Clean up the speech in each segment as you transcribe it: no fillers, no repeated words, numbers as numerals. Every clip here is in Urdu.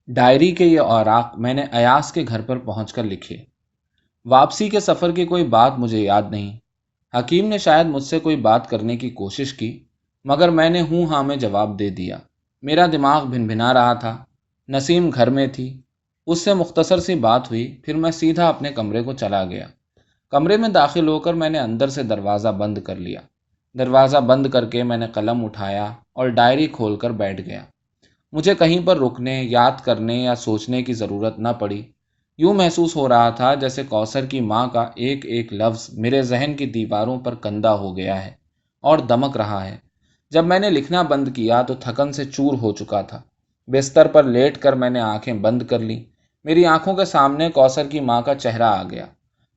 ڈائری کے یہ اوراق میں نے ایاز کے گھر پر پہنچ کر لکھے۔ واپسی کے سفر کی کوئی بات مجھے یاد نہیں۔ حکیم نے شاید مجھ سے کوئی بات کرنے کی کوشش کی، مگر میں نے ہوں ہاں میں جواب دے دیا۔ میرا دماغ بھن بھنا رہا تھا۔ نسیم گھر میں تھی، اس سے مختصر سی بات ہوئی، پھر میں سیدھا اپنے کمرے کو چلا گیا۔ کمرے میں داخل ہو کر میں نے اندر سے دروازہ بند کر لیا۔ دروازہ بند کر کے میں نے قلم اٹھایا اور ڈائری کھول کر بیٹھ گیا۔ مجھے کہیں پر رکنے، یاد کرنے یا سوچنے کی ضرورت نہ پڑی۔ یوں محسوس ہو رہا تھا جیسے کوثر کی ماں کا ایک ایک لفظ میرے ذہن کی دیواروں پر کندہ ہو گیا ہے اور دمک رہا ہے۔ جب میں نے لکھنا بند کیا تو تھکن سے چور ہو چکا تھا۔ بستر پر لیٹ کر میں نے آنکھیں بند کر لیں۔ میری آنکھوں کے سامنے کوثر کی ماں کا چہرہ آ گیا،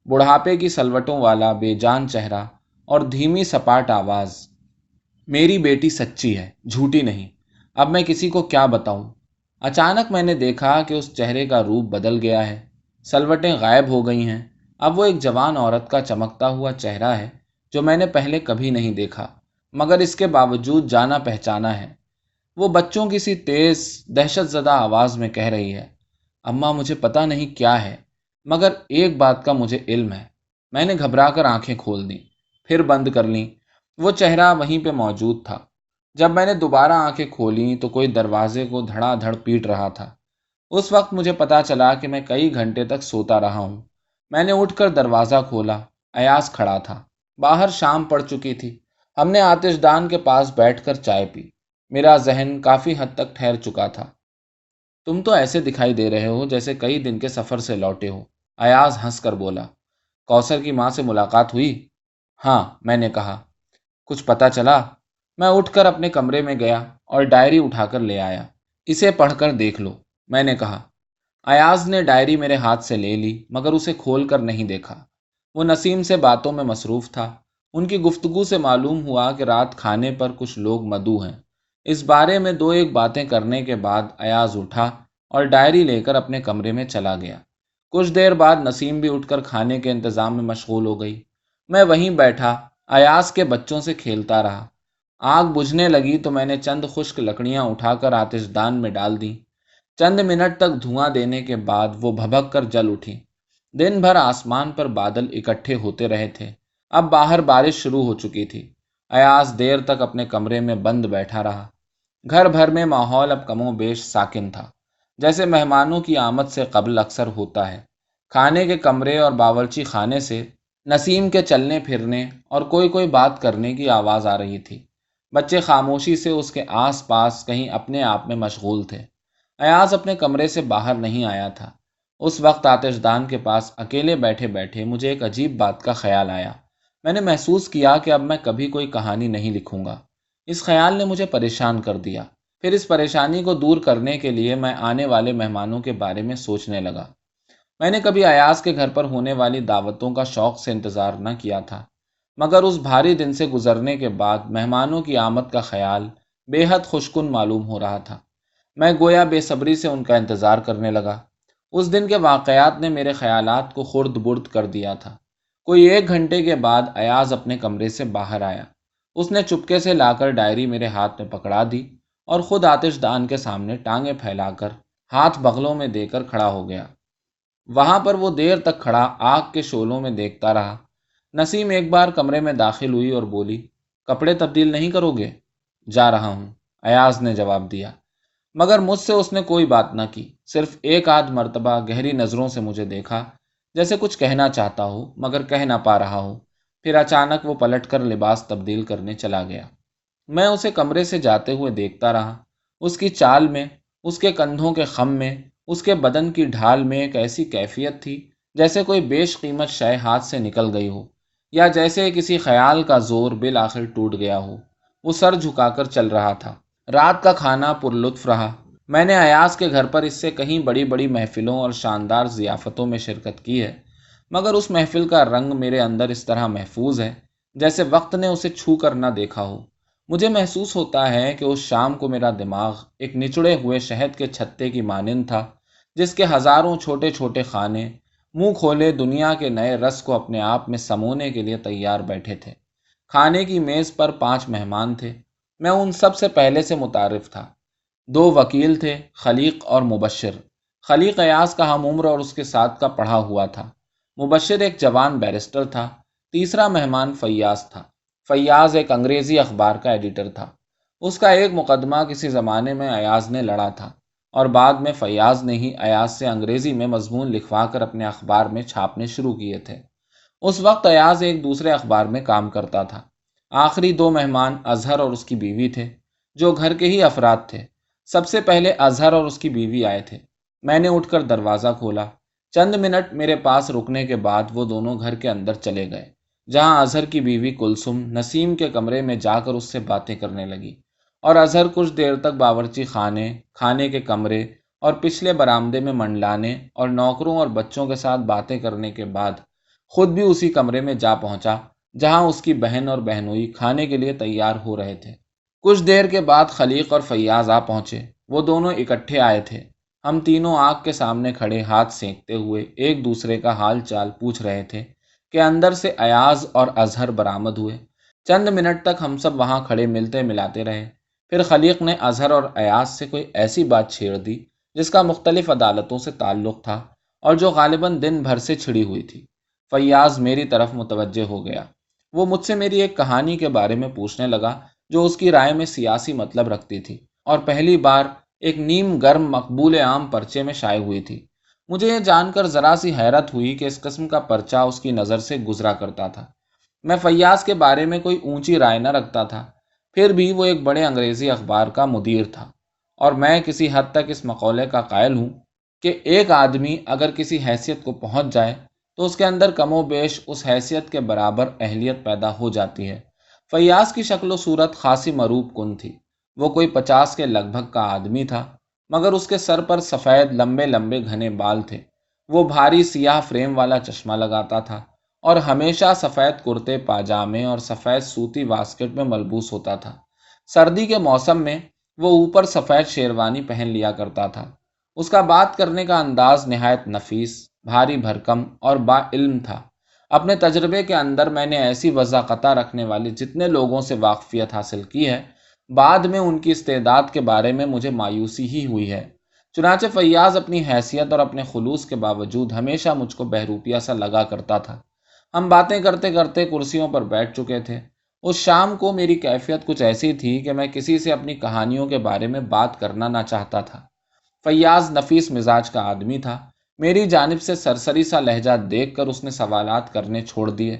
بڑھاپے کی سلوٹوں والا بے جان چہرہ اور دھیمی سپاٹ آواز۔ میری بیٹی سچی ہے، جھوٹی نہیں۔ اب میں کسی کو کیا بتاؤں؟ اچانک میں نے دیکھا کہ اس چہرے کا روپ بدل گیا ہے، سلوٹیں غائب ہو گئی ہیں۔ اب وہ ایک جوان عورت کا چمکتا ہوا چہرہ ہے جو میں نے پہلے کبھی نہیں دیکھا، مگر اس کے باوجود جانا پہچانا ہے۔ وہ بچوں کی سی تیز، دہشت زدہ آواز میں کہہ رہی ہے، اماں مجھے پتہ نہیں کیا ہے، مگر ایک بات کا مجھے علم ہے۔ میں نے گھبرا کر آنکھیں کھول دیں، پھر بند کر لیں۔ وہ چہرہ وہیں پہ موجود تھا۔ جب میں نے دوبارہ آنکھیں کھولیں تو کوئی دروازے کو دھڑا دھڑ پیٹ رہا تھا۔ اس وقت مجھے پتا چلا کہ میں کئی گھنٹے تک سوتا رہا ہوں۔ میں نے اٹھ کر دروازہ کھولا۔ ایاز کھڑا تھا۔ باہر شام پڑ چکی تھی۔ ہم نے آتش دان کے پاس بیٹھ کر چائے پی۔ میرا ذہن کافی حد تک ٹھہر چکا تھا۔ تم تو ایسے دکھائی دے رہے ہو جیسے کئی دن کے سفر سے لوٹے ہو، ایاز ہنس کر بولا۔ کوثر کی ماں سے ملاقات ہوئی؟ ہاں، میں نے کہا۔ کچھ پتا چلا؟ میں اٹھ کر اپنے کمرے میں گیا اور ڈائری اٹھا کر لے آیا۔ اسے پڑھ کر دیکھ لو، میں نے کہا۔ ایاز نے ڈائری میرے ہاتھ سے لے لی، مگر اسے کھول کر نہیں دیکھا۔ وہ نسیم سے باتوں میں مصروف تھا۔ ان کی گفتگو سے معلوم ہوا کہ رات کھانے پر کچھ لوگ مدعو ہیں۔ اس بارے میں دو ایک باتیں کرنے کے بعد ایاز اٹھا اور ڈائری لے کر اپنے کمرے میں چلا گیا۔ کچھ دیر بعد نسیم بھی اٹھ کر کھانے کے انتظام میں مشغول ہو گئی۔ میں وہیں بیٹھا ایاز کے بچوں سے کھیلتا رہا۔ آگ بجھنے لگی تو میں نے چند خشک لکڑیاں اٹھا کر آتش دان میں ڈال دیں۔ چند منٹ تک دھواں دینے کے بعد وہ بھبک کر جل اٹھی۔ دن بھر آسمان پر بادل اکٹھے ہوتے رہے تھے۔ اب باہر بارش شروع ہو چکی تھی۔ ایاز دیر تک اپنے کمرے میں بند بیٹھا رہا۔ گھر بھر میں ماحول اب کم و بیش ساکن تھا، جیسے مہمانوں کی آمد سے قبل اکثر ہوتا ہے۔ کھانے کے کمرے اور باورچی خانے سے نسیم کے چلنے پھرنے اور کوئی کوئی بات کرنے کی آواز آ رہی تھی۔ بچے خاموشی سے اس کے آس پاس کہیں اپنے آپ میں مشغول تھے۔ ایاز اپنے کمرے سے باہر نہیں آیا تھا۔ اس وقت آتش دان کے پاس اکیلے بیٹھے بیٹھے مجھے ایک عجیب بات کا خیال آیا۔ میں نے محسوس کیا کہ اب میں کبھی کوئی کہانی نہیں لکھوں گا۔ اس خیال نے مجھے پریشان کر دیا۔ پھر اس پریشانی کو دور کرنے کے لیے میں آنے والے مہمانوں کے بارے میں سوچنے لگا۔ میں نے کبھی ایاز کے گھر پر ہونے والی دعوتوں کا شوق سے انتظار نہ کیا تھا، مگر اس بھاری دن سے گزرنے کے بعد مہمانوں کی آمد کا خیال بے حد خوشکن معلوم ہو رہا تھا۔ میں گویا بے صبری سے ان کا انتظار کرنے لگا۔ اس دن کے واقعات نے میرے خیالات کو خرد برد کر دیا تھا۔ کوئی ایک گھنٹے کے بعد ایاز اپنے کمرے سے باہر آیا۔ اس نے چپکے سے لا کر ڈائری میرے ہاتھ میں پکڑا دی اور خود آتش دان کے سامنے ٹانگیں پھیلا کر ہاتھ بغلوں میں دے کر کھڑا ہو گیا۔ وہاں پر وہ دیر تک کھڑا آگ کے شعلوں میں دیکھتا رہا۔ نسیم ایک بار کمرے میں داخل ہوئی اور بولی، کپڑے تبدیل نہیں کرو گے؟ جا رہا ہوں، ایاز نے جواب دیا، مگر مجھ سے اس نے کوئی بات نہ کی۔ صرف ایک آدھ مرتبہ گہری نظروں سے مجھے دیکھا، جیسے کچھ کہنا چاہتا ہو مگر کہہ نہ پا رہا ہو۔ پھر اچانک وہ پلٹ کر لباس تبدیل کرنے چلا گیا۔ میں اسے کمرے سے جاتے ہوئے دیکھتا رہا۔ اس کی چال میں، اس کے کندھوں کے خم میں، اس کے بدن کی ڈھال میں ایک ایسی کیفیت تھی جیسے کوئی بیش قیمت شے ہاتھ سے نکل گئی ہو، یا جیسے کسی خیال کا زور بالآخر ٹوٹ گیا ہو۔ وہ سر جھکا کر چل رہا تھا۔ رات کا کھانا پرلطف رہا۔ میں نے ایاز کے گھر پر اس سے کہیں بڑی بڑی محفلوں اور شاندار ضیافتوں میں شرکت کی ہے، مگر اس محفل کا رنگ میرے اندر اس طرح محفوظ ہے جیسے وقت نے اسے چھو کر نہ دیکھا ہو۔ مجھے محسوس ہوتا ہے کہ اس شام کو میرا دماغ ایک نچڑے ہوئے شہد کے چھتے کی مانند تھا، جس کے ہزاروں چھوٹے چھوٹے خانے منہ کھولے دنیا کے نئے رس کو اپنے آپ میں سمونے کے لیے تیار بیٹھے تھے۔ کھانے کی میز پر 5 مہمان تھے۔ میں ان سب سے پہلے سے متعارف تھا۔ دو وکیل تھے، خلیق اور مبشر۔ خلیق ایاز کا ہم عمر اور اس کے ساتھ کا پڑھا ہوا تھا۔ مبشر ایک جوان بیرسٹر تھا۔ تیسرا مہمان فیاض تھا۔ فیاض ایک انگریزی اخبار کا ایڈیٹر تھا۔ اس کا ایک مقدمہ کسی زمانے میں ایاز نے لڑا تھا اور بعد میں فیاض نے ہی ایاز سے انگریزی میں مضمون لکھوا کر اپنے اخبار میں چھاپنے شروع کیے تھے۔ اس وقت ایاز ایک دوسرے اخبار میں کام کرتا تھا۔ آخری دو مہمان اظہر اور اس کی بیوی تھے، جو گھر کے ہی افراد تھے۔ سب سے پہلے اظہر اور اس کی بیوی آئے تھے۔ میں نے اٹھ کر دروازہ کھولا۔ چند منٹ میرے پاس رکنے کے بعد وہ دونوں گھر کے اندر چلے گئے، جہاں اظہر کی بیوی کلثوم نسیم کے کمرے میں جا کر اس سے باتیں کرنے لگی، اور اظہر کچھ دیر تک باورچی خانے، کھانے کے کمرے اور پچھلے برآمدے میں منڈلانے اور نوکروں اور بچوں کے ساتھ باتیں کرنے کے بعد خود بھی اسی کمرے میں جا پہنچا جہاں اس کی بہن اور بہنوئی کھانے کے لیے تیار ہو رہے تھے۔ کچھ دیر کے بعد خلیق اور فیاض آ پہنچے۔ وہ دونوں اکٹھے آئے تھے۔ ہم تینوں آگ کے سامنے کھڑے ہاتھ سینکتے ہوئے ایک دوسرے کا حال چال پوچھ رہے تھے کہ اندر سے ایاز اور اظہر برآمد ہوئے۔ چند منٹ تک ہم سب وہاں کھڑے ملتے ملاتے رہے۔ پھر خلیق نے اظہر اور ایاز سے کوئی ایسی بات چھیڑ دی جس کا مختلف عدالتوں سے تعلق تھا اور جو غالباً دن بھر سے چھڑی ہوئی تھی۔ فیاض میری طرف متوجہ ہو گیا۔ وہ مجھ سے میری ایک کہانی کے بارے میں پوچھنے لگا جو اس کی رائے میں سیاسی مطلب رکھتی تھی اور پہلی بار ایک نیم گرم مقبول عام پرچے میں شائع ہوئی تھی۔ مجھے یہ جان کر ذرا سی حیرت ہوئی کہ اس قسم کا پرچہ اس کی نظر سے گزرا کرتا تھا۔ میں فیاض کے بارے میں کوئی اونچی رائے نہ رکھتا تھا، پھر بھی وہ ایک بڑے انگریزی اخبار کا مدیر تھا، اور میں کسی حد تک اس مقولے کا قائل ہوں کہ ایک آدمی اگر کسی حیثیت کو پہنچ جائے تو اس کے اندر کم و بیش اس حیثیت کے برابر اہلیت پیدا ہو جاتی ہے۔ فیاض کی شکل و صورت خاصی مروب کن تھی۔ وہ کوئی 50 کے لگ بھگ کا آدمی تھا، مگر اس کے سر پر سفید لمبے لمبے گھنے بال تھے۔ وہ بھاری سیاہ فریم والا چشمہ لگاتا تھا اور ہمیشہ سفید کرتے پاجامے اور سفید سوتی واسکٹ میں ملبوس ہوتا تھا۔ سردی کے موسم میں وہ اوپر سفید شیروانی پہن لیا کرتا تھا۔ اس کا بات کرنے کا انداز نہایت نفیس، بھاری بھرکم اور با علم تھا۔ اپنے تجربے کے اندر میں نے ایسی وضاقتہ رکھنے والے جتنے لوگوں سے واقفیت حاصل کی ہے، بعد میں ان کی استعداد کے بارے میں مجھے مایوسی ہی ہوئی ہے۔ چنانچہ فیاض اپنی حیثیت اور اپنے خلوص کے باوجود ہمیشہ مجھ کو بہروپیہ سا لگا کرتا تھا۔ ہم باتیں کرتے کرتے کرسیوں پر بیٹھ چکے تھے۔ اس شام کو میری کیفیت کچھ ایسی تھی کہ میں کسی سے اپنی کہانیوں کے بارے میں بات کرنا نہ چاہتا تھا۔ فیاض نفیس مزاج کا آدمی تھا۔ میری جانب سے سرسری سا لہجہ دیکھ کر اس نے سوالات کرنے چھوڑ دیے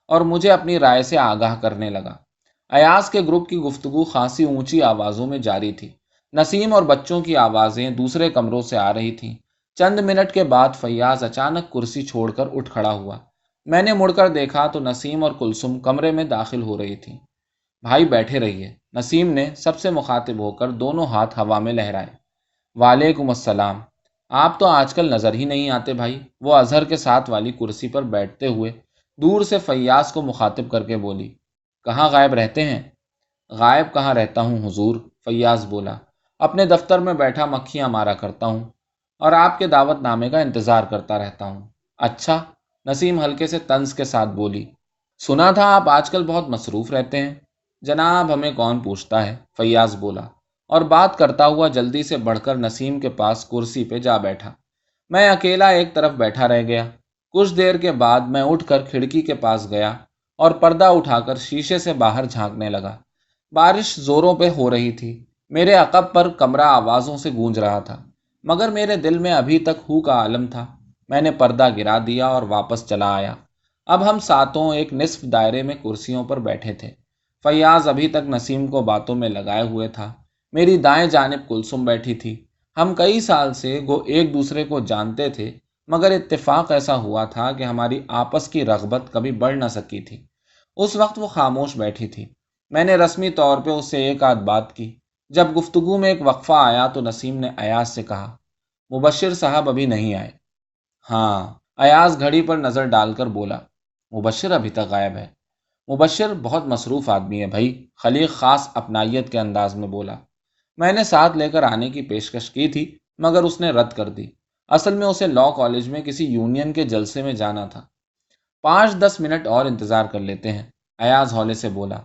اور مجھے اپنی رائے سے آگاہ کرنے لگا۔ ایاز کے گروپ کی گفتگو خاصی اونچی آوازوں میں جاری تھی۔ نسیم اور بچوں کی آوازیں دوسرے کمروں سے آ رہی تھیں۔ چند منٹ کے بعد فیاض اچانک کرسی چھوڑ کر اٹھ کھڑا ہوا۔ میں نے مڑ کر دیکھا تو نسیم اور کلثوم کمرے میں داخل ہو رہی تھیں۔ بھائی بیٹھے رہیے، نسیم نے سب سے مخاطب ہو کر دونوں ہاتھ ہوا میں لہرائے۔ وعلیکم السلام۔ آپ تو آج کل نظر ہی نہیں آتے بھائی، وہ اظہر کے ساتھ والی کرسی پر بیٹھتے ہوئے دور سے فیاض کو مخاطب کر کے بولی۔ کہاں غائب رہتے ہیں؟ غائب کہاں رہتا ہوں حضور، فیاض بولا، اپنے دفتر میں بیٹھا مکھیاں مارا کرتا ہوں اور آپ کے دعوت نامے کا انتظار کرتا رہتا ہوں۔ اچھا، نسیم ہلکے سے طنز کے ساتھ بولی، سنا تھا آپ آج کل بہت مصروف رہتے ہیں۔ جناب ہمیں کون پوچھتا ہے، فیاض بولا، اور بات کرتا ہوا جلدی سے بڑھ کر نسیم کے پاس کرسی پہ جا بیٹھا۔ میں اکیلا ایک طرف بیٹھا رہ گیا۔ کچھ دیر کے بعد میں اٹھ کر کھڑکی کے پاس گیا اور پردہ اٹھا کر شیشے سے باہر جھانکنے لگا۔ بارش زوروں پہ ہو رہی تھی۔ میرے عقب پر کمرہ آوازوں سے گونج رہا تھا، مگر میرے دل میں ابھی تک ہو کا عالم تھا۔ میں نے پردہ گرا دیا اور واپس چلا آیا۔ اب ہم ساتوں ایک نصف دائرے میں کرسیوں پر بیٹھے تھے۔ فیاض ابھی تک نسیم کو باتوں میں لگائے ہوئے تھا۔ میری دائیں جانب کلثوم بیٹھی تھی۔ ہم کئی سال سے گو ایک دوسرے کو جانتے تھے، مگر اتفاق ایسا ہوا تھا کہ ہماری آپس کی رغبت کبھی بڑھ نہ سکی تھی۔ اس وقت وہ خاموش بیٹھی تھی۔ میں نے رسمی طور پہ اس سے ایک آدھ بات کی۔ جب گفتگو میں ایک وقفہ آیا تو نسیم نے ایاز سے کہا، مبشر صاحب ابھی نہیں آئے؟ ہاں، ایاز گھڑی پر نظر ڈال کر بولا، مبشر ابھی تک غائب ہے۔ مبشر بہت مصروف آدمی ہے بھائی، خلیق خاص اپنائیت کے انداز میں بولا۔ میں نے ساتھ لے کر آنے کی پیشکش کی تھی، مگر اس نے رد کر دی۔ اصل میں اسے لاء کالج میں کسی یونین کے جلسے میں جانا تھا۔ 5-10 منٹ اور انتظار کر لیتے ہیں، ایاز ہولے سے بولا۔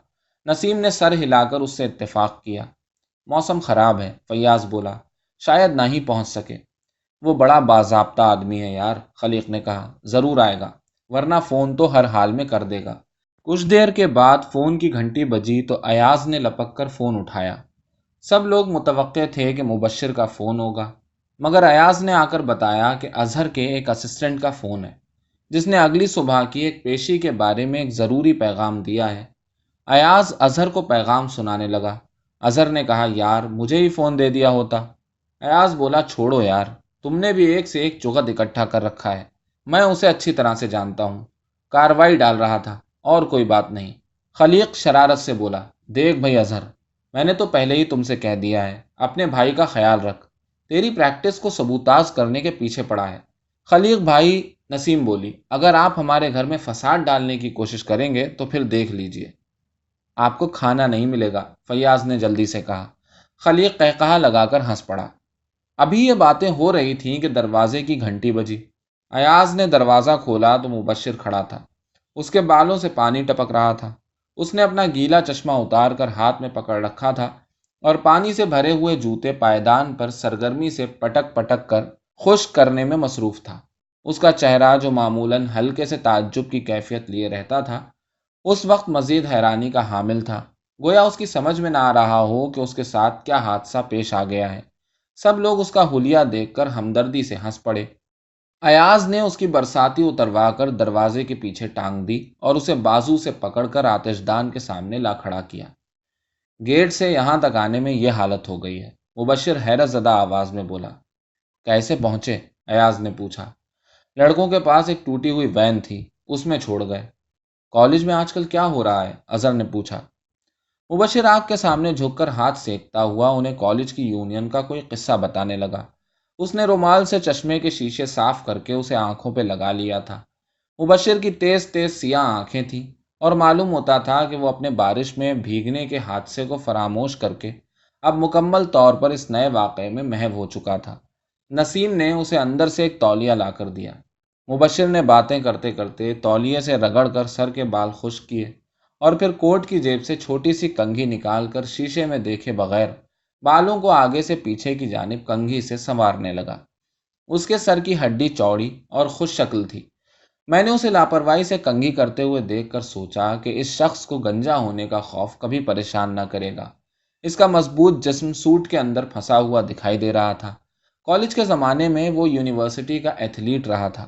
نسیم نے سر ہلا کر اس سے اتفاق کیا۔ موسم خراب ہے، فیاض بولا، شاید نہ ہی پہنچ سکے۔ وہ بڑا باضابطہ آدمی ہے یار، خلیق نے کہا، ضرور آئے گا، ورنہ فون تو ہر حال میں کر دے گا۔ کچھ دیر کے بعد فون کی گھنٹی بجی تو ایاز نے لپک کر فون اٹھایا۔ سب لوگ متوقع تھے کہ مبشر کا فون ہوگا، مگر ایاز نے آ کر بتایا کہ اظہر کے ایک اسسٹنٹ کا فون ہے، جس نے اگلی صبح کی ایک پیشی کے بارے میں ایک ضروری پیغام دیا ہے۔ ایاز اظہر کو پیغام سنانے لگا۔ اظہر نے کہا، یار مجھے ہی فون دے دیا ہوتا۔ ایاز بولا، چھوڑو یار، تم نے بھی ایک سے ایک چغت اکٹھا کر رکھا ہے، میں اسے اچھی طرح سے جانتا ہوں، کاروائی ڈال رہا تھا اور کوئی بات نہیں۔ خلیق شرارت سے بولا، دیکھ بھائی اظہر، میں نے تو پہلے ہی تم سے کہہ دیا ہے، اپنے بھائی کا خیال رکھ، تیری پریکٹس کو سبوتاز کرنے کے پیچھے پڑا ہے۔ خلیق بھائی، نسیم بولی، اگر آپ ہمارے گھر میں فساد ڈالنے کی کوشش کریں گے تو پھر دیکھ لیجئے۔ آپ کو کھانا نہیں ملے گا، فیاض نے جلدی سے کہا۔ خلیق قہقہا لگا کر ہنس پڑا۔ ابھی یہ باتیں ہو رہی تھیں کہ دروازے کی گھنٹی بجی۔ ایاز نے دروازہ کھولا تو مبشر کھڑا تھا۔ اس کے بالوں سے پانی ٹپک رہا تھا۔ اس نے اپنا گیلا چشمہ اتار کر ہاتھ میں پکڑ رکھا تھا اور پانی سے بھرے ہوئے جوتے پائیدان پر سرگرمی سے پٹک پٹک کر خشک کرنے میں مصروف تھا۔ اس کا چہرہ، جو معمولاً ہلکے سے تعجب کی کیفیت لیے رہتا تھا، اس وقت مزید حیرانی کا حامل تھا، گویا اس کی سمجھ میں نہ آ رہا ہو کہ اس کے ساتھ کیا حادثہ پیش آ گیا ہے۔ سب لوگ اس کا حلیہ دیکھ کر ہمدردی سے ہنس پڑے۔ ایاز نے اس کی برساتی اتروا کر دروازے کے پیچھے ٹانگ دی اور اسے بازو سے پکڑ کر آتش دان کے سامنے لا کھڑا کیا۔ گیٹ سے یہاں تک آنے میں یہ حالت ہو گئی ہے، مبشر حیرت زدہ آواز میں بولا۔ کیسے پہنچے؟ ایاز نے پوچھا۔ لڑکوں کے پاس ایک ٹوٹی ہوئی وین تھی، اس میں چھوڑ گئے۔ کالج میں آج کل کیا ہو رہا ہے؟ اظہر نے پوچھا۔ مبشر آگ کے سامنے جھک کر ہاتھ سینکتا ہوا انہیں کالج کی یونین کا کوئی قصہ بتانے لگا۔ اس نے رومال سے چشمے کے شیشے صاف کر کے اسے آنکھوں پہ لگا لیا تھا۔ مبشر کی تیز تیز سیاہ آنکھیں تھیں اور معلوم ہوتا تھا کہ وہ اپنے بارش میں بھیگنے کے حادثے کو فراموش کر کے اب مکمل طور پر اس نئے واقعے میں محو ہو چکا تھا۔ نسیم نے اسے اندر سے ایک تولیہ لا کر دیا۔ مبشر نے باتیں کرتے کرتے تولیے سے رگڑ کر سر کے بال خشک کیے اور پھر کوٹ کی جیب سے چھوٹی سی کنگھی نکال کر شیشے میں دیکھے بغیر بالوں کو آگے سے پیچھے کی جانب کنگھی سے سنوارنے لگا۔ اس کے سر کی ہڈی چوڑی اور خوش شکل تھی۔ میں نے اسے لاپرواہی سے کنگھی کرتے ہوئے دیکھ کر سوچا کہ اس شخص کو گنجا ہونے کا خوف کبھی پریشان نہ کرے گا۔ اس کا مضبوط جسم سوٹ کے اندر پھنسا ہوا دکھائی دے رہا تھا۔ کالج کے زمانے میں وہ یونیورسٹی کا ایتھلیٹ رہا تھا۔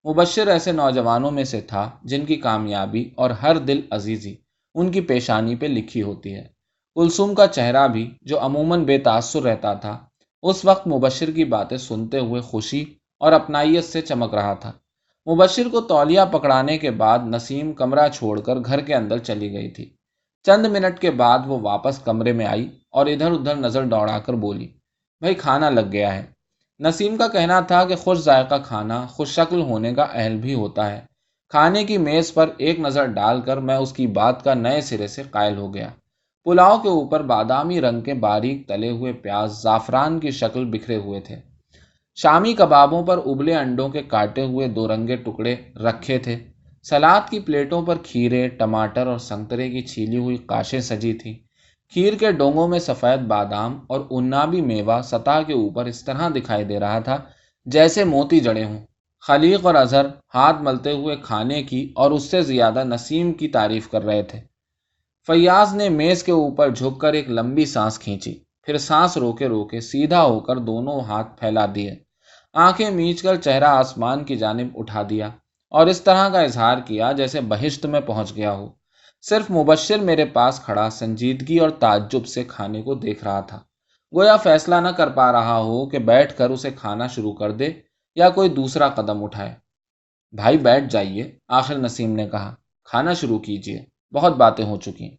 مبشر ایسے نوجوانوں میں سے تھا جن کی کامیابی اور ہر دل عزیزی ان کی پیشانی پہ لکھی ہوتی ہے۔ کلثوم کا چہرہ بھی، جو عموماً بے تاثر رہتا تھا، اس وقت مبشر کی باتیں سنتے ہوئے خوشی اور اپنائیت سے چمک رہا تھا۔ مبشر کو تولیہ پکڑانے کے بعد نسیم کمرہ چھوڑ کر گھر کے اندر چلی گئی تھی۔ چند منٹ کے بعد وہ واپس کمرے میں آئی اور ادھر ادھر نظر دوڑا کر بولی، بھائی کھانا لگ گیا ہے۔ نسیم کا کہنا تھا کہ خوش ذائقہ کھانا خوش شکل ہونے کا اہل بھی ہوتا ہے۔ کھانے کی میز پر ایک نظر ڈال کر میں اس کی بات کا نئے سرے سے قائل ہو گیا۔ پلاؤ کے اوپر بادامی رنگ کے باریک تلے ہوئے پیاز زعفران کی شکل بکھرے ہوئے تھے۔ شامی کبابوں پر ابلے انڈوں کے کاٹے ہوئے دو رنگے ٹکڑے رکھے تھے۔ سلاد کی پلیٹوں پر کھیرے، ٹماٹر اور سنترے کی چھیلی ہوئی قاشیں سجی تھیں۔ کھیر کے ڈونگوں میں سفید بادام اور عنابی میوہ سطح کے اوپر اس طرح دکھائی دے رہا تھا جیسے موتی جڑے ہوں۔ خلیق اور اظہر ہاتھ ملتے ہوئے کھانے کی اور اس سے زیادہ نسیم کی تعریف کر رہے تھے۔ فیاض نے میز کے اوپر جھک کر ایک لمبی سانس کھینچی، پھر سانس روکے روکے سیدھا ہو کر دونوں ہاتھ پھیلا دیے، آنکھیں میچ کر چہرہ آسمان کی جانب اٹھا دیا اور اس طرح کا اظہار کیا جیسے بہشت میں پہنچ گیا ہو۔ صرف مبشر میرے پاس کھڑا سنجیدگی اور تعجب سے کھانے کو دیکھ رہا تھا، گویا فیصلہ نہ کر پا رہا ہو کہ بیٹھ کر اسے کھانا شروع کر دے یا کوئی دوسرا قدم اٹھائے۔ بھائی بیٹھ جائیے، آخر نسیم نے کہا، کھانا شروع کیجیے، بہت باتیں ہو چکی۔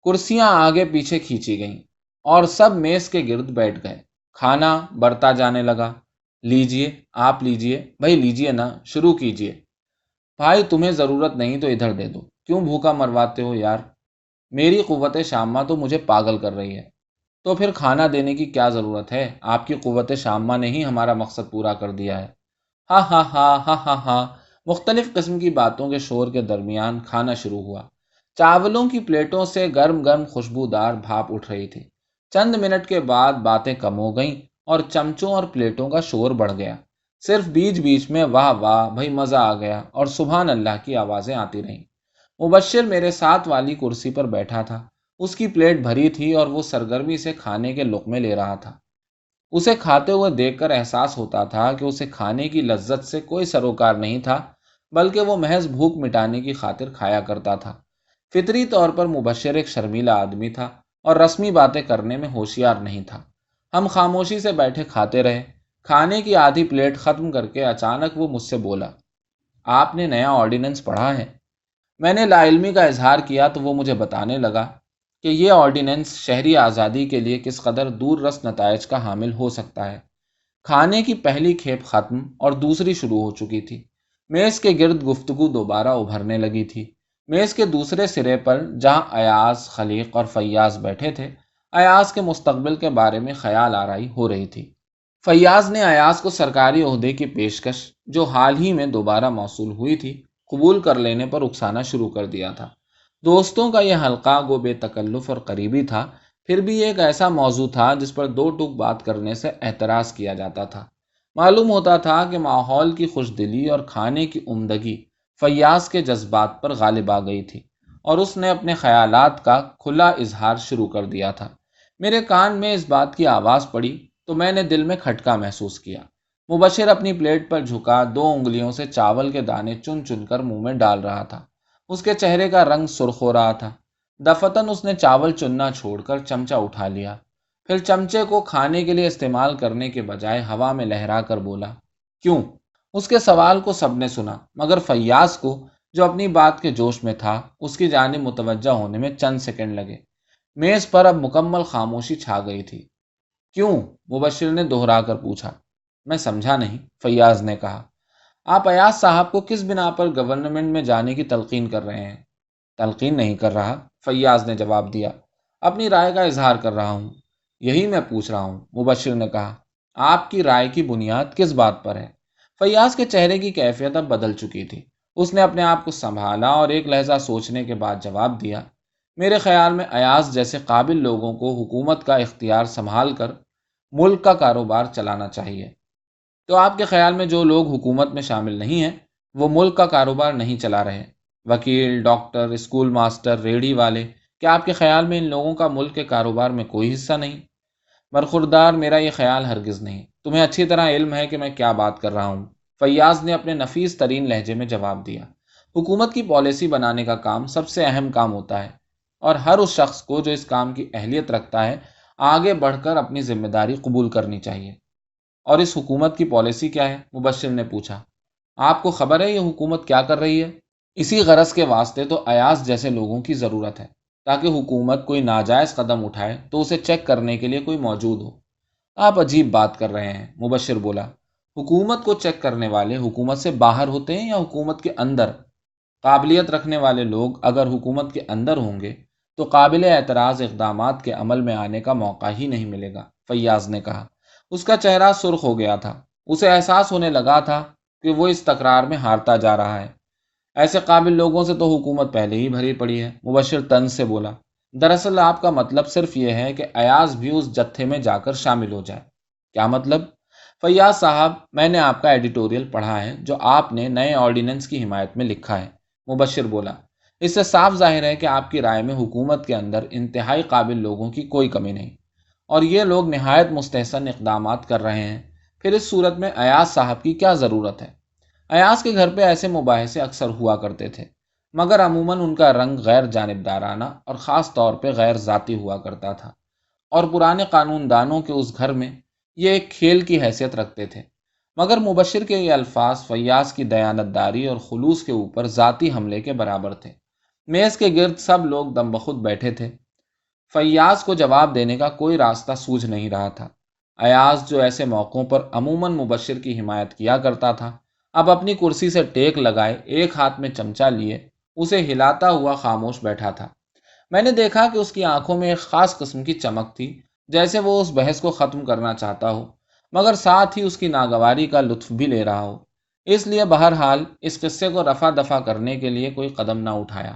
کرسیاں آگے پیچھے کھینچی گئیں اور سب میز کے گرد بیٹھ گئے۔ کھانا بڑھتا جانے لگا۔ لیجیے، آپ لیجیے، بھائی لیجیے نا، شروع کیجیے۔ بھائی تمہیں ضرورت نہیں تو ادھر دے دو، کیوں بھوکا مرواتے ہو یار؟ میری قوت شامہ تو مجھے پاگل کر رہی ہے۔ تو پھر کھانا دینے کی کیا ضرورت ہے؟ آپ کی قوت شامہ نے ہی ہمارا مقصد پورا کر دیا ہے۔ ہاں ہاں ہاں ہاں ہاں ہاں۔ مختلف قسم کی باتوں کے شور کے درمیان کھانا شروع ہوا۔ چاولوں کی پلیٹوں سے گرم گرم خوشبودار بھاپ اٹھ رہی تھی۔ چند منٹ کے بعد باتیں کم ہو گئیں اور چمچوں اور پلیٹوں کا شور بڑھ گیا۔ صرف بیچ بیچ میں واہ واہ بھائی مزہ آ گیا اور سبحان اللہ کی آوازیں آتی رہیں۔ مبشر میرے ساتھ والی کرسی پر بیٹھا تھا۔ اس کی پلیٹ بھری تھی اور وہ سرگرمی سے کھانے کے لقمے لے رہا تھا۔ اسے کھاتے ہوئے دیکھ کر احساس ہوتا تھا کہ اسے کھانے کی لذت سے کوئی سروکار نہیں تھا، بلکہ وہ محض بھوک مٹانے کی خاطر کھایا کرتا تھا۔ فطری طور پر مبشر ایک شرمیلا آدمی تھا اور رسمی باتیں کرنے میں ہوشیار نہیں تھا۔ ہم خاموشی سے بیٹھے کھاتے رہے۔ کھانے کی آدھی پلیٹ ختم کر کے اچانک وہ مجھ سے بولا، آپ نے نیا آرڈیننس پڑھا ہے؟ میں نے لا علمی کا اظہار کیا تو وہ مجھے بتانے لگا کہ یہ آرڈیننس شہری آزادی کے لیے کس قدر دور رس نتائج کا حامل ہو سکتا ہے۔ کھانے کی پہلی کھیپ ختم اور دوسری شروع ہو چکی تھی۔ میز کے گرد گفتگو دوبارہ ابھرنے لگی تھی۔ میز کے دوسرے سرے پر جہاں ایاز، خلیق اور فیاض بیٹھے تھے، ایاز کے مستقبل کے بارے میں خیال آرائی ہو رہی تھی۔ فیاض نے ایاز کو سرکاری عہدے کی پیشکش جو حال ہی میں دوبارہ موصول ہوئی تھی قبول کر لینے پر اکسانا شروع کر دیا تھا۔ دوستوں کا یہ حلقہ گو بے تکلف اور قریبی تھا، پھر بھی ایک ایسا موضوع تھا جس پر دو ٹوک بات کرنے سے اعتراض کیا جاتا تھا۔ معلوم ہوتا تھا کہ ماحول کی خوش دلی اور کھانے کی عمدگی فیاض کے جذبات پر غالب آ گئی تھی اور اس نے اپنے خیالات کا کھلا اظہار شروع کر دیا تھا۔ میرے کان میں اس بات کی آواز پڑی تو میں نے دل میں کھٹکا محسوس کیا۔ مبشر اپنی پلیٹ پر جھکا 2 انگلیوں سے چاول کے دانے چن چن کر منہ میں ڈال رہا تھا۔ اس کے چہرے کا رنگ سرخ ہو رہا تھا۔ دفتن اس نے چاول چننا چھوڑ کر چمچہ اٹھا لیا، پھر چمچے کو کھانے کے لیے استعمال کرنے کے بجائے ہوا میں لہرا کر بولا، کیوں؟ اس کے سوال کو سب نے سنا، مگر فیاض کو جو اپنی بات کے جوش میں تھا اس کی جانب متوجہ ہونے میں چند سیکنڈ لگے۔ میز پر اب مکمل خاموشی چھا گئی تھی۔ کیوں؟ مبشر نے دہرا کر پوچھا۔ میں سمجھا نہیں، فیاض نے کہا۔ آپ ایاز صاحب کو کس بنا پر گورنمنٹ میں جانے کی تلقین کر رہے ہیں؟ تلقین نہیں کر رہا، فیاض نے جواب دیا، اپنی رائے کا اظہار کر رہا ہوں۔ یہی میں پوچھ رہا ہوں، مبشر نے کہا۔ آپ کی رائے کی بنیاد کس بات پر ہے؟ فیاض کے چہرے کی کیفیت اب بدل چکی تھی۔ اس نے اپنے آپ کو سنبھالا اور ایک لہجہ سوچنے کے بعد جواب دیا، میرے خیال میں ایاز جیسے قابل لوگوں کو حکومت کا اختیار سنبھال کر ملک کا کاروبار چلانا چاہیے۔ تو آپ کے خیال میں جو لوگ حکومت میں شامل نہیں ہیں وہ ملک کا کاروبار نہیں چلا رہے؟ وکیل، ڈاکٹر، اسکول ماسٹر، ریڑھی والے، کیا آپ کے خیال میں ان لوگوں کا ملک کے کاروبار میں کوئی حصہ نہیں؟ برخوردار، میرا یہ خیال ہرگز نہیں۔ تمہیں اچھی طرح علم ہے کہ میں کیا بات کر رہا ہوں، فیاض نے اپنے نفیس ترین لہجے میں جواب دیا۔ حکومت کی پالیسی بنانے کا کام سب سے اہم کام ہوتا ہے اور ہر اس شخص کو جو اس کام کی اہلیت رکھتا ہے آگے بڑھ کر اپنی ذمہ داری قبول کرنی چاہیے۔ اور اس حکومت کی پالیسی کیا ہے؟ مبشر نے پوچھا۔ آپ کو خبر ہے یہ حکومت کیا کر رہی ہے؟ اسی غرض کے واسطے تو ایاز جیسے لوگوں کی ضرورت ہے، تاکہ حکومت کوئی ناجائز قدم اٹھائے تو اسے چیک کرنے کے لیے کوئی موجود ہو۔ آپ عجیب بات کر رہے ہیں، مبشر بولا۔ حکومت کو چیک کرنے والے حکومت سے باہر ہوتے ہیں یا حکومت کے اندر؟ قابلیت رکھنے والے لوگ اگر حکومت کے اندر ہوں گے تو قابل اعتراض اقدامات کے عمل میں آنے کا موقع ہی نہیں ملے گا، فیاض نے کہا۔ اس کا چہرہ سرخ ہو گیا تھا۔ اسے احساس ہونے لگا تھا کہ وہ اس تکرار میں ہارتا جا رہا ہے۔ ایسے قابل لوگوں سے تو حکومت پہلے ہی بھری پڑی ہے، مبشر طنز سے بولا۔ دراصل آپ کا مطلب صرف یہ ہے کہ ایاز بھی اس جتھے میں جا کر شامل ہو جائے۔ کیا مطلب؟ فیاض صاحب، میں نے آپ کا ایڈیٹوریل پڑھا ہے جو آپ نے نئے آرڈیننس کی حمایت میں لکھا ہے، مبشر بولا۔ اس سے صاف ظاہر ہے کہ آپ کی رائے میں حکومت کے اندر انتہائی قابل لوگوں کی کوئی کمی نہیں، اور یہ لوگ نہایت مستحسن اقدامات کر رہے ہیں۔ پھر اس صورت میں ایاز صاحب کی کیا ضرورت ہے؟ ایاز کے گھر پہ ایسے مباحثے اکثر ہوا کرتے تھے، مگر عموماً ان کا رنگ غیر جانبدارانہ اور خاص طور پہ غیر ذاتی ہوا کرتا تھا، اور پرانے قانون دانوں کے اس گھر میں یہ ایک کھیل کی حیثیت رکھتے تھے۔ مگر مبشر کے یہ الفاظ فیاض کی دیانتداری اور خلوص کے اوپر ذاتی حملے کے برابر تھے۔ میز کے گرد سب لوگ دم بخود بیٹھے تھے۔ فیاض کو جواب دینے کا کوئی راستہ سوجھ نہیں رہا تھا۔ ایاز جو ایسے موقعوں پر عموماً مبشر کی حمایت کیا کرتا تھا، اب اپنی کرسی سے ٹیک لگائے ایک ہاتھ میں چمچہ لیے اسے ہلاتا ہوا خاموش بیٹھا تھا۔ میں نے دیکھا کہ اس کی آنکھوں میں ایک خاص قسم کی چمک تھی، جیسے وہ اس بحث کو ختم کرنا چاہتا ہو مگر ساتھ ہی اس کی ناگواری کا لطف بھی لے رہا ہو، اس لیے بہرحال اس قصے کو رفع دفع کرنے کے لیے کوئی قدم نہ اٹھایا۔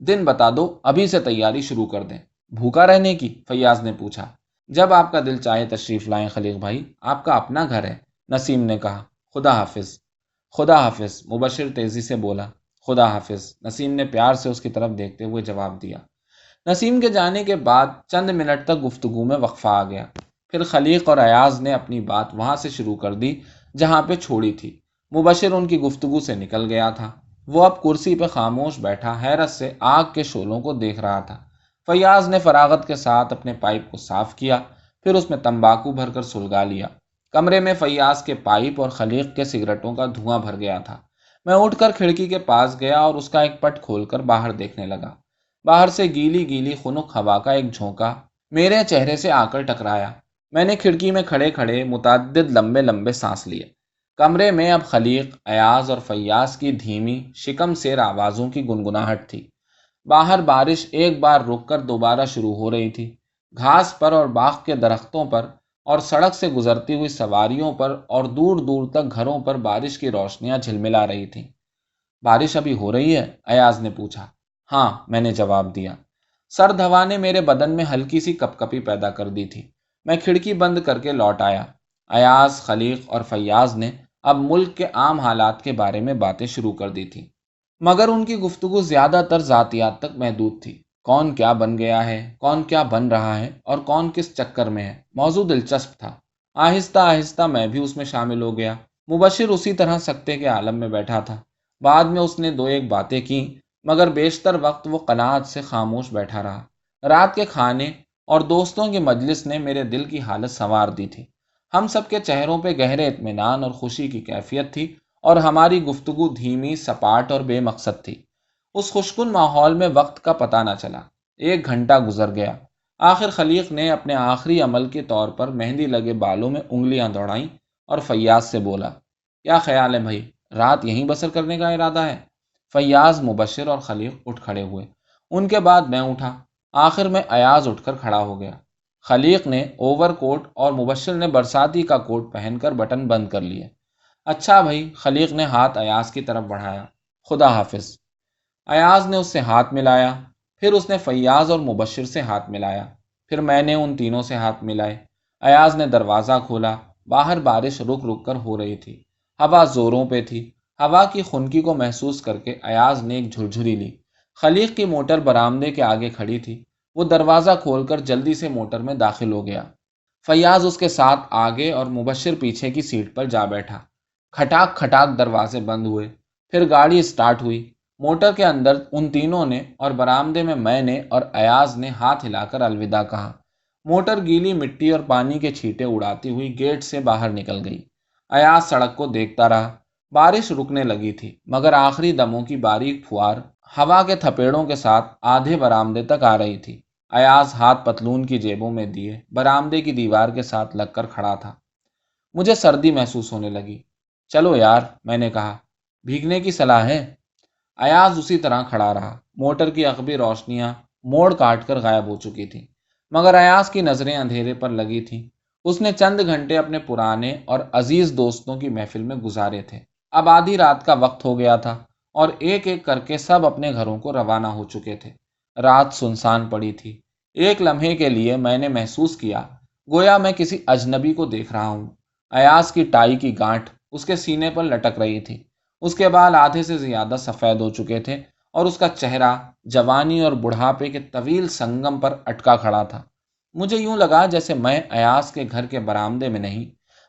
دن بتا دو، ابھی سے تیاری شروع کر دیں۔ بھوکا رہنے کی؟ فیاض نے پوچھا۔ جب آپ کا دل چاہے تشریف لائیں خلیق بھائی، آپ کا اپنا گھر ہے، نسیم نے کہا۔ خدا حافظ۔ خدا حافظ، مبشر تیزی سے بولا۔ خدا حافظ، نسیم نے پیار سے اس کی طرف دیکھتے ہوئے جواب دیا۔ نسیم کے جانے کے بعد چند منٹ تک گفتگو میں وقفہ آ گیا۔ پھر خلیق اور ایاز نے اپنی بات وہاں سے شروع کر دی جہاں پہ چھوڑی تھی۔ مبشر ان کی گفتگو سے نکل گیا تھا۔ وہ اب کرسی پہ خاموش بیٹھا حیرت سے آگ کے شعلوں کو دیکھ رہا تھا۔ فیاض نے فراغت کے ساتھ اپنے پائپ کو صاف کیا، پھر اس میں تمباکو بھر کر سلگا لیا۔ کمرے میں فیاض کے پائپ اور خلیق کے سگریٹوں کا دھواں بھر گیا تھا۔ میں اٹھ کر کھڑکی کے پاس گیا اور اس کا ایک پٹ کھول کر باہر دیکھنے لگا۔ باہر سے گیلی گیلی خنک ہوا کا ایک جھونکا میرے چہرے سے آ کر ٹکرایا۔ میں نے کھڑکی میں کھڑے کھڑے متعدد لمبے لمبے سانس لیے۔ کمرے میں اب خلیق، ایاز اور فیاض کی دھیمی شکم سیر آوازوں کی گنگناہٹ تھی۔ باہر بارش ایک بار رک کر دوبارہ شروع ہو رہی تھی۔ گھاس پر اور باغ کے درختوں پر اور سڑک سے گزرتی ہوئی سواریوں پر اور دور دور تک گھروں پر بارش کی روشنیاں جھلملا رہی تھیں۔ بارش ابھی ہو رہی ہے؟ ایاز نے پوچھا۔ ہاں، میں نے جواب دیا۔ سرد ہوا نے میرے بدن میں ہلکی سی کپ کپی پیدا کر دی تھی۔ میں کھڑکی بند کر کے لوٹ آیا۔ ایاز، خلیق اور فیاض نے اب ملک کے عام حالات کے بارے میں باتیں شروع کر دی تھی، مگر ان کی گفتگو زیادہ تر ذاتیات تک محدود تھی۔ کون کیا بن گیا ہے، کون کیا بن رہا ہے اور کون کس چکر میں ہے، موضوع دلچسپ تھا۔ آہستہ آہستہ میں بھی اس میں شامل ہو گیا۔ مبشر اسی طرح سکتے کے عالم میں بیٹھا تھا۔ بعد میں اس نے دو ایک باتیں کیں، مگر بیشتر وقت وہ قناعت سے خاموش بیٹھا رہا۔ رات کے کھانے اور دوستوں کی مجلس نے میرے دل کی حالت سنوار دی تھی۔ ہم سب کے چہروں پہ گہرے اطمینان اور خوشی کی کیفیت تھی، اور ہماری گفتگو دھیمی، سپاٹ اور بے مقصد تھی۔ اس خوشکن ماحول میں وقت کا پتہ نہ چلا۔ ایک گھنٹہ گزر گیا۔ آخر خلیق نے اپنے آخری عمل کے طور پر مہندی لگے بالوں میں انگلیاں دوڑائیں اور فیاض سے بولا، کیا خیال ہے بھائی، رات یہیں بسر کرنے کا ارادہ ہے؟ فیاض، مبشر اور خلیق اٹھ کھڑے ہوئے۔ ان کے بعد میں اٹھا۔ آخر میں ایاز اٹھ کر کھڑا ہو گیا۔ خلیق نے اوور کوٹ اور مبشر نے برساتی کا کوٹ پہن کر بٹن بند کر لیے۔ اچھا بھائی، خلیق نے ہاتھ ایاز کی طرف بڑھایا۔ خدا حافظ۔ ایاز نے اس سے ہاتھ ملایا، پھر اس نے فیاض اور مبشر سے ہاتھ ملایا، پھر میں نے ان تینوں سے ہاتھ ملائے۔ ایاز نے دروازہ کھولا۔ باہر بارش رک رک کر ہو رہی تھی۔ ہوا زوروں پہ تھی۔ ہوا کی خنکی کو محسوس کر کے ایاز نے ایک جھرجھری لی۔ خلیق کی موٹر برآمدے کے آگے کھڑی تھی۔ وہ دروازہ کھول کر جلدی سے موٹر میں داخل ہو گیا۔ فیاض اس کے ساتھ آگے اور مبشر پیچھے کی سیٹ پر جا بیٹھا۔ کھٹاک کھٹاک دروازے بند ہوئے، پھر گاڑی سٹارٹ ہوئی۔ موٹر کے اندر ان تینوں نے اور برآمدے میں نے اور ایاز نے ہاتھ ہلا کر الوداع کہا۔ موٹر گیلی مٹی اور پانی کے چھینٹے اڑاتی ہوئی گیٹ سے باہر نکل گئی۔ ایاز سڑک کو دیکھتا رہا۔ بارش رکنے لگی تھی، مگر آخری دموں کی باریک پھوار ہوا کے تھپیڑوں کے ساتھ آدھے برآمدے تک آ رہی تھی۔ ایاز ہاتھ پتلون کی جیبوں میں دیے برآمدے کی دیوار کے ساتھ لگ کر کھڑا تھا۔ مجھے سردی محسوس ہونے لگی۔ چلو یار، میں نے کہا، بھیگنے کی صلاح ہے؟ ایاز اسی طرح کھڑا رہا۔ موٹر کی عقبی روشنیاں موڑ کاٹ کر غائب ہو چکی تھیں، مگر ایاز کی نظریں اندھیرے پر لگی تھیں۔ اس نے چند گھنٹے اپنے پرانے اور عزیز دوستوں کی محفل میں گزارے تھے۔ اب آدھی رات کا وقت ہو گیا تھا اور ایک ایک کر کے سب اپنے گھروں کو روانہ ہو چکے تھے۔ رات سنسان پڑی تھی۔ ایک لمحے کے لیے میں نے محسوس کیا گویا میں کسی اجنبی کو دیکھ رہا ہوں۔ ایاز کی ٹائی کی گانٹھ اس کے سینے پر لٹک رہی تھی۔ اس کے بال آدھے سے زیادہ سفید ہو چکے تھے اور اس کا چہرہ جوانی اور بڑھاپے کے طویل سنگم پر اٹکا کھڑا تھا۔ مجھے یوں لگا جیسے میں ایاز کے گھر کے برآمدے میں نہیں،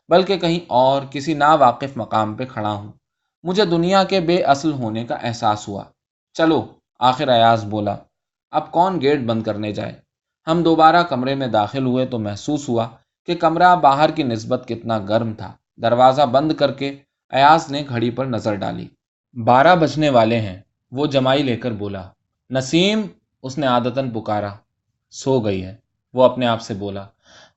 بلکہ کہیں اور کسی ناواقف مقام پہ کھڑا ہوں۔ مجھے دنیا کے بے اصل ہونے کا احساس ہوا۔ چلو، آخر ایاز بولا، اب کون گیٹ بند کرنے جائے؟ ہم دوبارہ کمرے میں داخل ہوئے تو محسوس ہوا کہ کمرہ باہر کی نسبت کتنا گرم تھا۔ دروازہ بند کر کے ایاز نے گھڑی پر نظر ڈالی۔ 12 بجنے والے ہیں، وہ جمائی لے کر بولا۔ نسیم، اس نے عادتاً پکارا۔ سو گئی ہے، وہ اپنے آپ سے بولا۔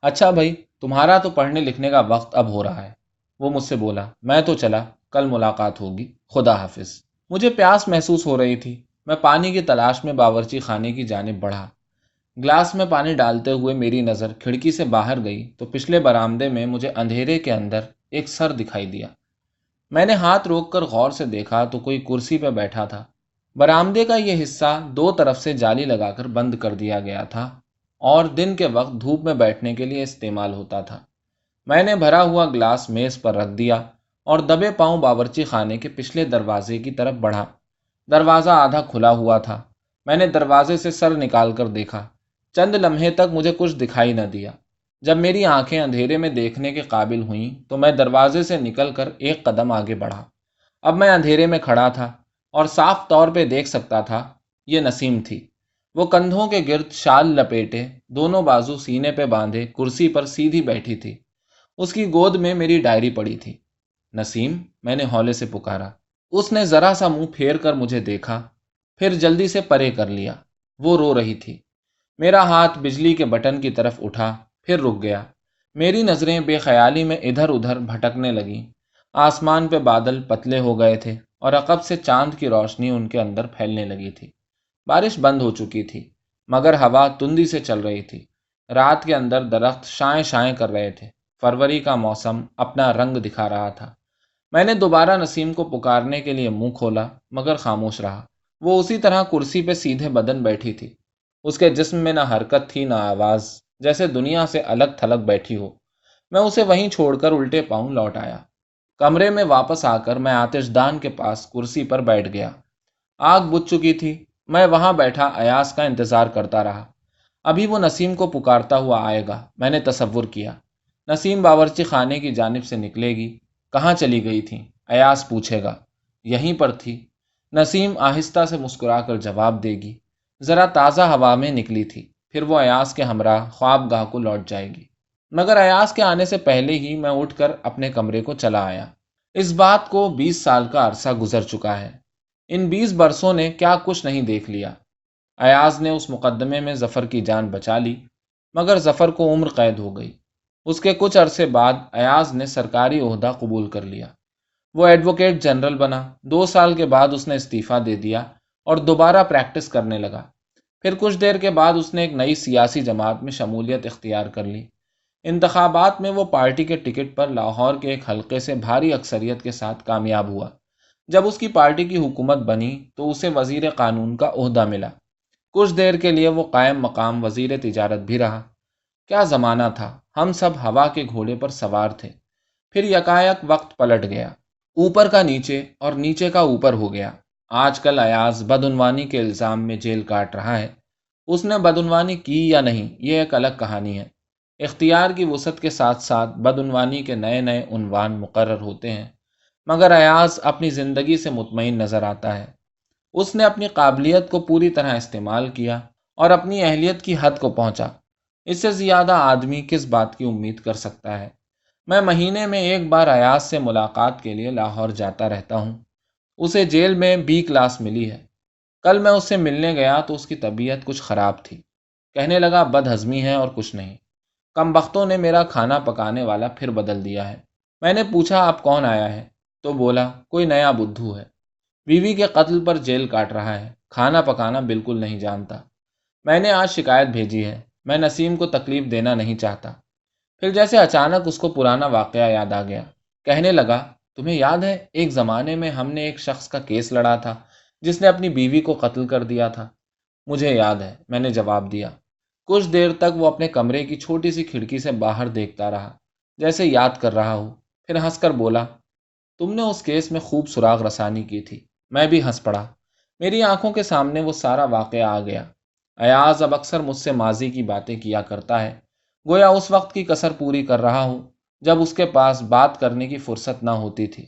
اچھا بھائی، تمہارا تو پڑھنے لکھنے کا وقت اب ہو رہا ہے، وہ مجھ سے بولا۔ میں تو چلا، کل ملاقات ہوگی، خدا حافظ۔ مجھے پیاس محسوس ہو رہی تھی۔ میں پانی کی تلاش میں باورچی خانے کی جانب بڑھا۔ گلاس میں پانی ڈالتے ہوئے میری نظر کھڑکی سے باہر گئی تو پچھلے برآمدے میں مجھے اندھیرے کے اندر ایک سر دکھائی دیا۔ میں نے ہاتھ روک کر غور سے دیکھا تو کوئی کرسی پہ بیٹھا تھا۔ برآمدے کا یہ حصہ دو طرف سے جالی لگا کر بند کر دیا گیا تھا اور دن کے وقت دھوپ میں بیٹھنے کے لیے استعمال ہوتا تھا۔ میں نے بھرا ہوا گلاس میز پر رکھ دیا اور دبے پاؤں باورچی خانے کے پچھلے دروازے کی طرف بڑھا۔ دروازہ آدھا کھلا ہوا تھا۔ میں نے دروازے سے سر نکال کر دیکھا۔ چند لمحے تک مجھے کچھ دکھائی نہ دیا۔ جب میری آنکھیں اندھیرے میں دیکھنے کے قابل ہوئیں تو میں دروازے سے نکل کر ایک قدم آگے بڑھا۔ اب میں اندھیرے میں کھڑا تھا اور صاف طور پہ دیکھ سکتا تھا، یہ نسیم تھی۔ وہ کندھوں کے گرد شال لپیٹے، دونوں بازو سینے پہ باندھے کرسی پر سیدھی بیٹھی تھی۔ اس کی گود میں میری ڈائری پڑی تھی۔ نسیم، میں نے ہولے سے پکارا۔ اس نے ذرا سا منہ پھیر کر مجھے دیکھا، پھر جلدی سے پرے کر لیا۔ وہ رو رہی تھی۔ میرا ہاتھ بجلی کے بٹن کی طرف اٹھا، پھر رک گیا۔ میری نظریں بے خیالی میں ادھر ادھر بھٹکنے لگیں۔ آسمان پہ بادل پتلے ہو گئے تھے اور عقب سے چاند کی روشنی ان کے اندر پھیلنے لگی تھی۔ بارش بند ہو چکی تھی، مگر ہوا تندی سے چل رہی تھی۔ رات کے اندر درخت شائیں شائیں کر رہے تھے۔ فروری کا موسم اپنا رنگ دکھا رہا تھا۔ میں نے دوبارہ نسیم کو پکارنے کے لیے منہ کھولا، مگر خاموش رہا۔ وہ اسی طرح کرسی پہ سیدھے بدن بیٹھی تھی۔ اس کے جسم میں نہ حرکت تھی نہ آواز، جیسے دنیا سے الگ تھلگ بیٹھی ہو۔ میں اسے وہیں چھوڑ کر الٹے پاؤں لوٹ آیا۔ کمرے میں واپس آ کر میں آتش دان کے پاس کرسی پر بیٹھ گیا۔ آگ بجھ چکی تھی۔ میں وہاں بیٹھا ایاز کا انتظار کرتا رہا۔ ابھی وہ نسیم کو پکارتا ہوا آئے گا، میں نے تصور کیا۔ نسیم باورچی خانے کی جانب سے نکلے گی۔ کہاں چلی گئی تھی؟ ایاز پوچھے گا۔ یہیں پر تھی، نسیم آہستہ سے مسکرا کر جواب دے گی۔ ذرا تازہ ہوا میں نکلی تھی، پھر وہ ایاز کے ہمراہ خواب گاہ کو لوٹ جائے گی۔ مگر ایاز کے آنے سے پہلے ہی میں اٹھ کر اپنے کمرے کو چلا آیا۔ اس بات کو 20 سال کا عرصہ گزر چکا ہے۔ ان 20 برسوں نے کیا کچھ نہیں دیکھ لیا۔ ایاز نے اس مقدمے میں ظفر کی جان بچا لی، مگر ظفر کو عمر قید ہو گئی۔ اس کے کچھ عرصے بعد ایاز نے سرکاری عہدہ قبول کر لیا۔ وہ ایڈوکیٹ جنرل بنا۔ 2 سال کے بعد اس نے استعفیٰ دے دیا اور دوبارہ پریکٹس کرنے لگا۔ پھر کچھ دیر کے بعد اس نے ایک نئی سیاسی جماعت میں شمولیت اختیار کر لی۔ انتخابات میں وہ پارٹی کے ٹکٹ پر لاہور کے ایک حلقے سے بھاری اکثریت کے ساتھ کامیاب ہوا۔ جب اس کی پارٹی کی حکومت بنی تو اسے وزیر قانون کا عہدہ ملا۔ کچھ دیر کے لیے وہ قائم مقام وزیر تجارت بھی رہا۔ کیا زمانہ تھا! ہم سب ہوا کے گھوڑے پر سوار تھے۔ پھر یکایک وقت پلٹ گیا۔ اوپر کا نیچے اور نیچے کا اوپر ہو گیا۔ آج کل ایاز بدعنوانی کے الزام میں جیل کاٹ رہا ہے۔ اس نے بدعنوانی کی یا نہیں، یہ ایک الگ کہانی ہے۔ اختیار کی وسعت کے ساتھ ساتھ بدعنوانی کے نئے نئے عنوان مقرر ہوتے ہیں، مگر ایاز اپنی زندگی سے مطمئن نظر آتا ہے۔ اس نے اپنی قابلیت کو پوری طرح استعمال کیا اور اپنی اہلیت کی حد کو پہنچا۔ اس سے زیادہ آدمی کس بات کی امید کر سکتا ہے؟ میں مہینے میں ایک بار ایاز سے ملاقات کے لیے لاہور جاتا رہتا ہوں۔ اسے جیل میں B کلاس ملی ہے۔ کل میں اس سے ملنے گیا تو اس کی طبیعت کچھ خراب تھی۔ کہنے لگا بد ہضمی ہے اور کچھ نہیں۔ کم بختوں نے میرا کھانا پکانے والا پھر بدل دیا ہے۔ میں نے پوچھا اب کون آیا ہے؟ تو بولا کوئی نیا بدھو ہے، بیوی کے قتل پر جیل کاٹ رہا ہے، کھانا پکانا بالکل نہیں جانتا۔ میں نے آج شکایت بھیجی ہے، میں نسیم کو تکلیف دینا نہیں چاہتا۔ پھر جیسے اچانک اس کو پرانا واقعہ یاد آ گیا۔ کہنے لگا تمہیں یاد ہے ایک زمانے میں ہم نے ایک شخص کا کیس لڑا تھا جس نے اپنی بیوی کو قتل کر دیا تھا؟ مجھے یاد ہے، میں نے جواب دیا۔ کچھ دیر تک وہ اپنے کمرے کی چھوٹی سی کھڑکی سے باہر دیکھتا رہا، جیسے یاد کر رہا ہو۔ پھر ہنس کر بولا تم نے اس کیس میں خوب سراغ رسانی کی تھی۔ میں بھی ہنس پڑا۔ میری آنکھوں کے سامنے وہ سارا واقعہ آ گیا۔ ایاز اب اکثر مجھ سے ماضی کی باتیں کیا کرتا ہے، گویا اس وقت کی کسر پوری کر رہا ہوں جب اس کے پاس بات کرنے کی فرصت نہ ہوتی تھی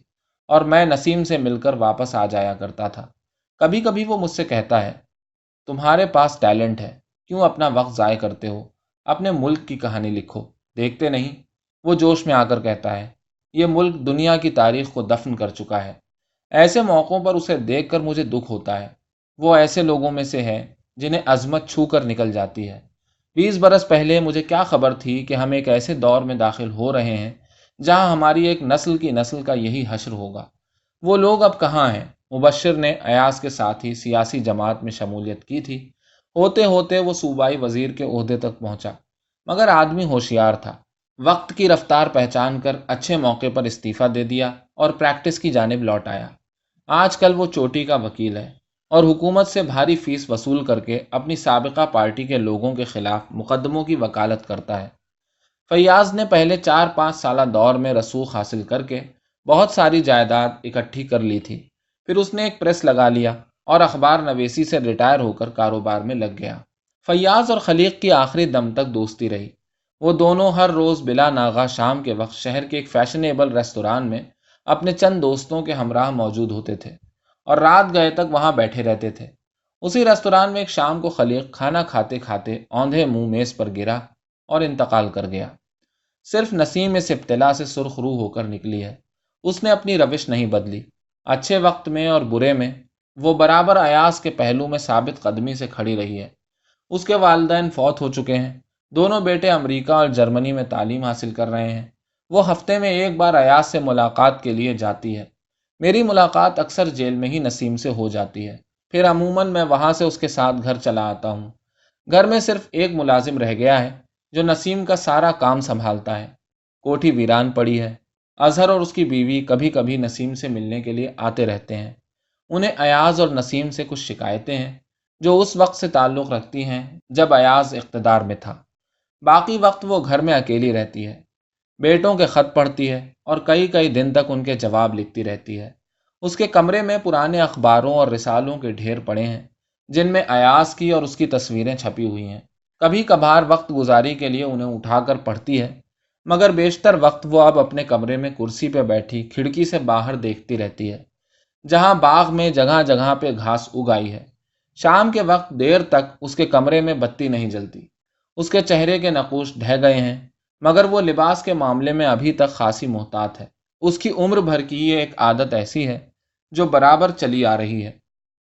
اور میں نسیم سے مل کر واپس آ جایا کرتا تھا۔ کبھی کبھی وہ مجھ سے کہتا ہے تمہارے پاس ٹیلنٹ ہے، کیوں اپنا وقت ضائع کرتے ہو؟ اپنے ملک کی کہانی لکھو، دیکھتے نہیں؟ وہ جوش میں آ کر کہتا ہے یہ ملک دنیا کی تاریخ کو دفن کر چکا ہے۔ ایسے موقعوں پر اسے دیکھ کر مجھے دکھ ہوتا ہے۔ وہ ایسے لوگوں میں سے ہے جنہیں عظمت چھو کر نکل جاتی ہے۔ 20 برس پہلے مجھے کیا خبر تھی کہ ہم ایک ایسے دور میں داخل ہو رہے ہیں جہاں ہماری ایک نسل کی نسل کا یہی حشر ہوگا۔ وہ لوگ اب کہاں ہیں؟ مبشر نے ایاز کے ساتھ ہی سیاسی جماعت میں شمولیت کی تھی۔ ہوتے ہوتے وہ صوبائی وزیر کے عہدے تک پہنچا، مگر آدمی ہوشیار تھا۔ وقت کی رفتار پہچان کر اچھے موقع پر استعفیٰ دے دیا اور پریکٹس کی جانب لوٹ آیا۔ آج کل وہ چوٹی کا وکیل ہے۔ اور حکومت سے بھاری فیس وصول کر کے اپنی سابقہ پارٹی کے لوگوں کے خلاف مقدموں کی وکالت کرتا ہے۔ فیاض نے پہلے 4-5 سالہ دور میں رسوخ حاصل کر کے بہت ساری جائیداد اکٹھی کر لی تھی۔ پھر اس نے ایک پریس لگا لیا اور اخبار نویسی سے ریٹائر ہو کر کاروبار میں لگ گیا۔ فیاض اور خلیق کی آخری دم تک دوستی رہی۔ وہ دونوں ہر روز بلا ناغہ شام کے وقت شہر کے ایک فیشنیبل ریستوران میں اپنے چند دوستوں کے ہمراہ موجود ہوتے تھے اور رات گئے تک وہاں بیٹھے رہتے تھے۔ اسی ریستوران میں ایک شام کو خلیق کھانا کھاتے کھاتے اوندھے منہ میز پر گرا اور انتقال کر گیا۔ صرف نسیم اس ابتلا سے سرخ روح ہو کر نکلی ہے۔ اس نے اپنی روش نہیں بدلی۔ اچھے وقت میں اور برے میں وہ برابر ایاز کے پہلو میں ثابت قدمی سے کھڑی رہی ہے۔ اس کے والدین فوت ہو چکے ہیں۔ دونوں بیٹے امریکہ اور جرمنی میں تعلیم حاصل کر رہے ہیں۔ وہ ہفتے میں ایک بار ایاز سے ملاقات کے لیے جاتی ہے۔ میری ملاقات اکثر جیل میں ہی نسیم سے ہو جاتی ہے۔ پھر عموماً میں وہاں سے اس کے ساتھ گھر چلا آتا ہوں۔ گھر میں صرف ایک ملازم رہ گیا ہے جو نسیم کا سارا کام سنبھالتا ہے۔ کوٹھی ویران پڑی ہے۔ اظہر اور اس کی بیوی کبھی کبھی نسیم سے ملنے کے لیے آتے رہتے ہیں۔ انہیں ایاز اور نسیم سے کچھ شکایتیں ہیں جو اس وقت سے تعلق رکھتی ہیں جب ایاز اقتدار میں تھا۔ باقی وقت وہ گھر میں اکیلی رہتی ہے۔ بیٹوں کے خط پڑھتی ہے اور کئی کئی دن تک ان کے جواب لکھتی رہتی ہے۔ اس کے کمرے میں پرانے اخباروں اور رسالوں کے ڈھیر پڑے ہیں جن میں ایاز کی اور اس کی تصویریں چھپی ہوئی ہیں۔ کبھی کبھار وقت گزاری کے لیے انہیں اٹھا کر پڑھتی ہے، مگر بیشتر وقت وہ اب اپنے کمرے میں کرسی پہ بیٹھی کھڑکی سے باہر دیکھتی رہتی ہے، جہاں باغ میں جگہ جگہ پہ گھاس اگائی ہے۔ شام کے وقت دیر تک اس کے کمرے میں بتی نہیں جلتی۔ اس کے چہرے کے نقوش ڈھہ گئے ہیں، مگر وہ لباس کے معاملے میں ابھی تک خاصی محتاط ہے۔ اس کی عمر بھر کی یہ ایک عادت ایسی ہے جو برابر چلی آ رہی ہے۔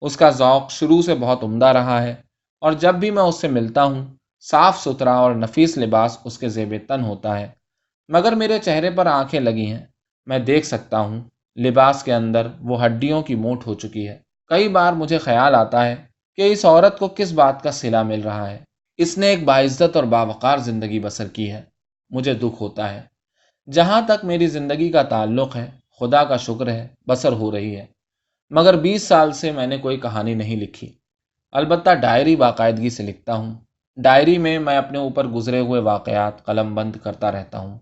اس کا ذوق شروع سے بہت عمدہ رہا ہے، اور جب بھی میں اس سے ملتا ہوں صاف ستھرا اور نفیس لباس اس کے زیب تن ہوتا ہے۔ مگر میرے چہرے پر آنکھیں لگی ہیں، میں دیکھ سکتا ہوں لباس کے اندر وہ ہڈیوں کی موٹ ہو چکی ہے۔ کئی بار مجھے خیال آتا ہے کہ اس عورت کو کس بات کا صلہ مل رہا ہے۔ اس نے ایک باعزت اور باوقار زندگی بسر کی ہے۔ مجھے دکھ ہوتا ہے۔ جہاں تک میری زندگی کا تعلق ہے، خدا کا شکر ہے بسر ہو رہی ہے، مگر 20 سال سے میں نے کوئی کہانی نہیں لکھی۔ البتہ ڈائری باقاعدگی سے لکھتا ہوں۔ ڈائری میں اپنے اوپر گزرے ہوئے واقعات قلم بند کرتا رہتا ہوں۔